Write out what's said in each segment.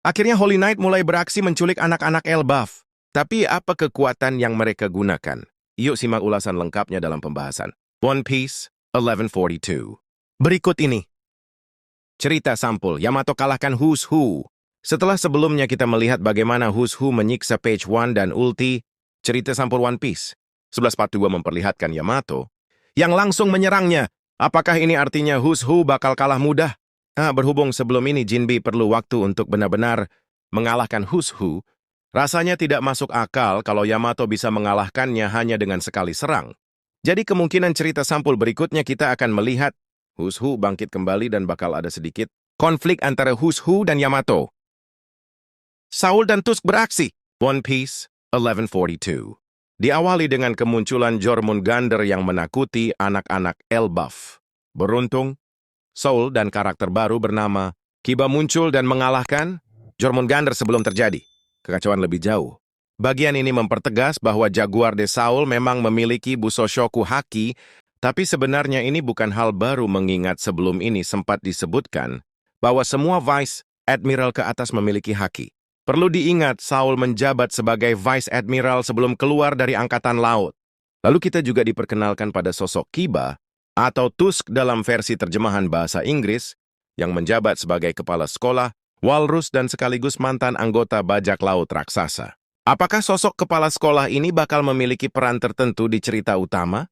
Akhirnya Holy Knight mulai beraksi menculik anak-anak Elbaf. Tapi apa kekuatan yang mereka gunakan? Yuk simak ulasan lengkapnya dalam pembahasan One Piece 1142. Berikut ini cerita sampul Yamato kalahkan Who's Who. Setelah sebelumnya kita melihat bagaimana Who's Who menyiksa Page One dan Ulti, cerita sampul One Piece 1142 memperlihatkan Yamato yang langsung menyerangnya. Apakah ini artinya Who's Who bakal kalah mudah? Berhubung sebelum ini Jinbe perlu waktu untuk benar-benar mengalahkan Who's Who, rasanya tidak masuk akal kalau Yamato bisa mengalahkannya hanya dengan sekali serang. Jadi kemungkinan cerita sampul berikutnya kita akan melihat Who's Who bangkit kembali dan bakal ada sedikit konflik antara Who's Who dan Yamato. Saul dan Tusk beraksi. One Piece 1142. Diawali dengan kemunculan Jormungandr yang menakuti anak-anak Elbaf. Beruntung, Saul dan karakter baru bernama Kiba muncul dan mengalahkan Jormungandr sebelum terjadi kekacauan lebih jauh. Bagian ini mempertegas bahwa Jaguar de Saul memang memiliki Busoshoku Haki, tapi sebenarnya ini bukan hal baru mengingat sebelum ini sempat disebutkan bahwa semua Vice Admiral ke atas memiliki Haki. Perlu diingat, Saul menjabat sebagai Vice Admiral sebelum keluar dari Angkatan Laut. Lalu kita juga diperkenalkan pada sosok Kiba, atau Tusk dalam versi terjemahan bahasa Inggris, yang menjabat sebagai kepala sekolah, walrus dan sekaligus mantan anggota bajak laut raksasa. Apakah sosok kepala sekolah ini bakal memiliki peran tertentu di cerita utama?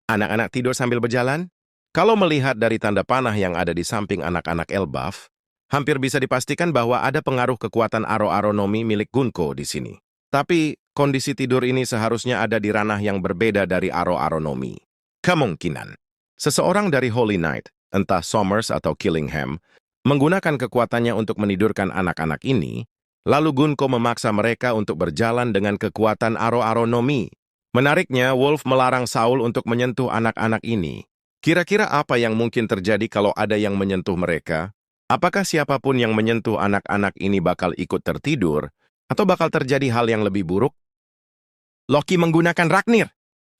Anak-anak tidur sambil berjalan? Kalau melihat dari tanda panah yang ada di samping anak-anak Elbaf, hampir bisa dipastikan bahwa ada pengaruh kekuatan Aro-Aronomi milik Gunko di sini. Tapi, kondisi tidur ini seharusnya ada di ranah yang berbeda dari Aro-Aronomi. Kemungkinan, seseorang dari Holy Knight, entah Sommers atau Killingham, menggunakan kekuatannya untuk menidurkan anak-anak ini, lalu Gunko memaksa mereka untuk berjalan dengan kekuatan Aro-Aronomi. Menariknya, Wolf melarang Saul untuk menyentuh anak-anak ini. Kira-kira apa yang mungkin terjadi kalau ada yang menyentuh mereka? Apakah siapapun yang menyentuh anak-anak ini bakal ikut tertidur, atau bakal terjadi hal yang lebih buruk? Loki menggunakan Ragnir.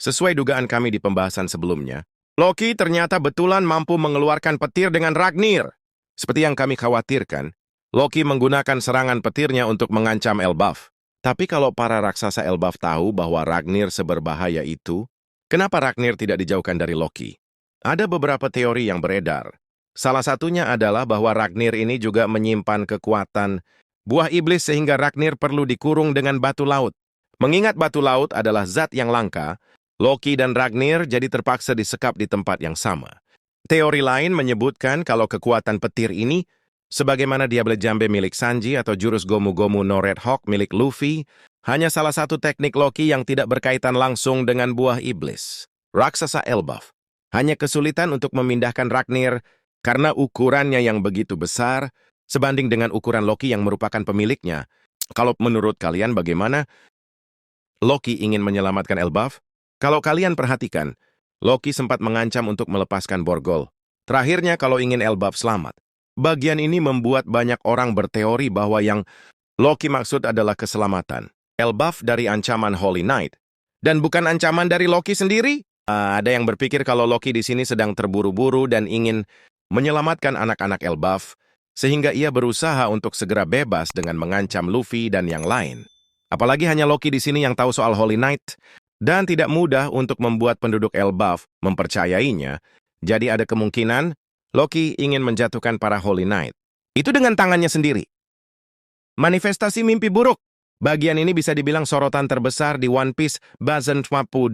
Sesuai dugaan kami di pembahasan sebelumnya, Loki ternyata betulan mampu mengeluarkan petir dengan Ragnir. Seperti yang kami khawatirkan, Loki menggunakan serangan petirnya untuk mengancam Elbaf. Tapi kalau para raksasa Elbaf tahu bahwa Ragnir seberbahaya itu, kenapa Ragnir tidak dijauhkan dari Loki? Ada beberapa teori yang beredar. Salah satunya adalah bahwa Ragnir ini juga menyimpan kekuatan buah iblis sehingga Ragnir perlu dikurung dengan batu laut. Mengingat batu laut adalah zat yang langka, Loki dan Ragnir jadi terpaksa disekap di tempat yang sama. Teori lain menyebutkan kalau kekuatan petir ini, sebagaimana Diable Jambe milik Sanji atau jurus Gomu Gomu no Red Hawk milik Luffy, hanya salah satu teknik Loki yang tidak berkaitan langsung dengan buah iblis. Raksasa Elbaf hanya kesulitan untuk memindahkan Ragnir karena ukurannya yang begitu besar, sebanding dengan ukuran Loki yang merupakan pemiliknya. Kalau menurut kalian bagaimana Loki ingin menyelamatkan Elbaf? Kalau kalian perhatikan, Loki sempat mengancam untuk melepaskan Borgol. Terakhirnya kalau ingin Elbaf selamat. Bagian ini membuat banyak orang berteori bahwa yang Loki maksud adalah keselamatan Elbaf dari ancaman Holy Knight. Dan bukan ancaman dari Loki sendiri. Ada yang berpikir kalau Loki di sini sedang terburu-buru dan ingin menyelamatkan anak-anak Elbaf, sehingga ia berusaha untuk segera bebas dengan mengancam Luffy dan yang lain. Apalagi hanya Loki di sini yang tahu soal Holy Knight, dan tidak mudah untuk membuat penduduk Elbaf mempercayainya, jadi ada kemungkinan Loki ingin menjatuhkan para Holy Knight. Itu dengan tangannya sendiri. Manifestasi mimpi buruk. Bagian ini bisa dibilang sorotan terbesar di One Piece Bazen 22.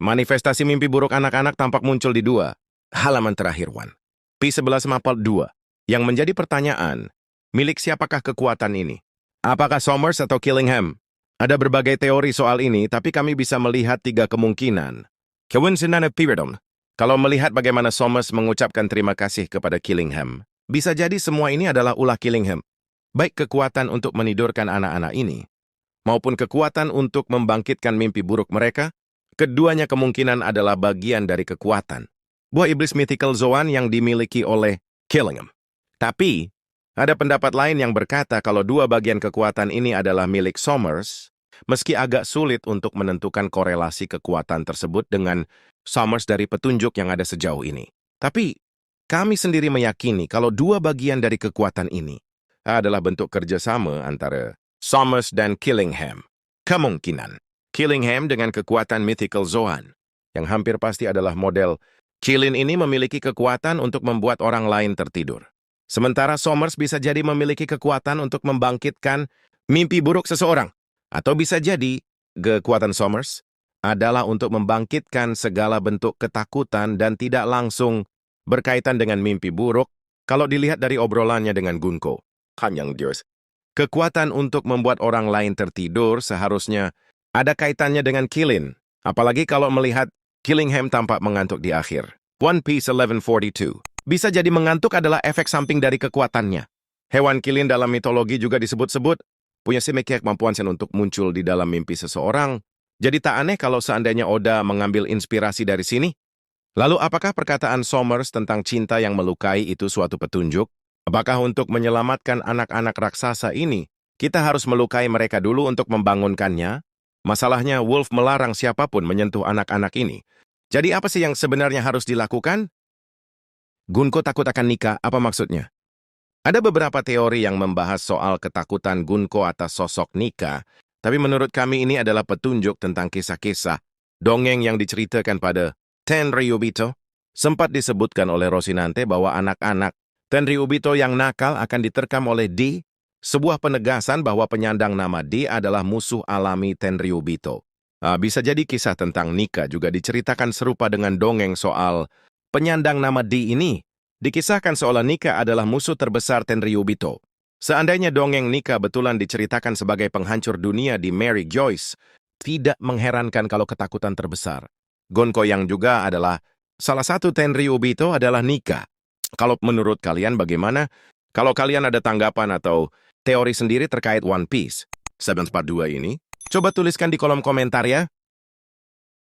Manifestasi mimpi buruk anak-anak tampak muncul di 2 halaman terakhir One P11 mapal 2, yang menjadi pertanyaan, milik siapakah kekuatan ini? Apakah Sommers atau Killingham? Ada berbagai teori soal ini, tapi kami bisa melihat 3 kemungkinan. Kewinsinan Pyridon. Kalau melihat bagaimana Sommers mengucapkan terima kasih kepada Killingham, bisa jadi semua ini adalah ulah Killingham. Baik kekuatan untuk menidurkan anak-anak ini, maupun kekuatan untuk membangkitkan mimpi buruk mereka, keduanya kemungkinan adalah bagian dari kekuatan buah iblis mythical Zoan yang dimiliki oleh Killingham. Tapi, ada pendapat lain yang berkata kalau 2 bagian kekuatan ini adalah milik Sommers, meski agak sulit untuk menentukan korelasi kekuatan tersebut dengan Sommers dari petunjuk yang ada sejauh ini. Tapi, kami sendiri meyakini kalau 2 bagian dari kekuatan ini adalah bentuk kerjasama antara Somers dan Killingham. Kemungkinan Killingham dengan kekuatan mythical Zoan, yang hampir pasti adalah model Killin ini memiliki kekuatan untuk membuat orang lain tertidur. Sementara Somers bisa jadi memiliki kekuatan untuk membangkitkan mimpi buruk seseorang. Atau bisa jadi kekuatan Somers adalah untuk membangkitkan segala bentuk ketakutan dan tidak langsung berkaitan dengan mimpi buruk kalau dilihat dari obrolannya dengan Gunko. Kanyang Dios. Kekuatan untuk membuat orang lain tertidur seharusnya ada kaitannya dengan Killin. Apalagi kalau melihat Killingham tampak mengantuk di akhir. One Piece 1142. Bisa jadi mengantuk adalah efek samping dari kekuatannya. Hewan Killin dalam mitologi juga disebut-sebut punya semikian kemampuan untuk muncul di dalam mimpi seseorang. Jadi tak aneh kalau seandainya Oda mengambil inspirasi dari sini. Lalu apakah perkataan Somers tentang cinta yang melukai itu suatu petunjuk? Apakah untuk menyelamatkan anak-anak raksasa ini, kita harus melukai mereka dulu untuk membangunkannya? Masalahnya Wolf melarang siapapun menyentuh anak-anak ini. Jadi apa sih yang sebenarnya harus dilakukan? Gunko takut akan nikah, apa maksudnya? Ada beberapa teori yang membahas soal ketakutan Gunko atas sosok Nika, tapi menurut kami ini adalah petunjuk tentang kisah-kisah, dongeng yang diceritakan pada Tenryubito. Sempat disebutkan oleh Rosinante bahwa anak-anak Tenryubito yang nakal akan diterkam oleh D, sebuah penegasan bahwa penyandang nama D adalah musuh alami Tenryubito. Bisa jadi kisah tentang Nika juga diceritakan serupa dengan dongeng soal penyandang nama D ini. Dikisahkan seolah Nika adalah musuh terbesar Tenryubito. Seandainya dongeng Nika betulan diceritakan sebagai penghancur dunia di Mary Joyce, tidak mengherankan kalau ketakutan terbesar Gonko yang juga adalah salah satu Tenryubito adalah Nika. Kalau menurut kalian bagaimana? Kalau kalian ada tanggapan atau teori sendiri terkait One Piece 742 ini, coba tuliskan di kolom komentar ya.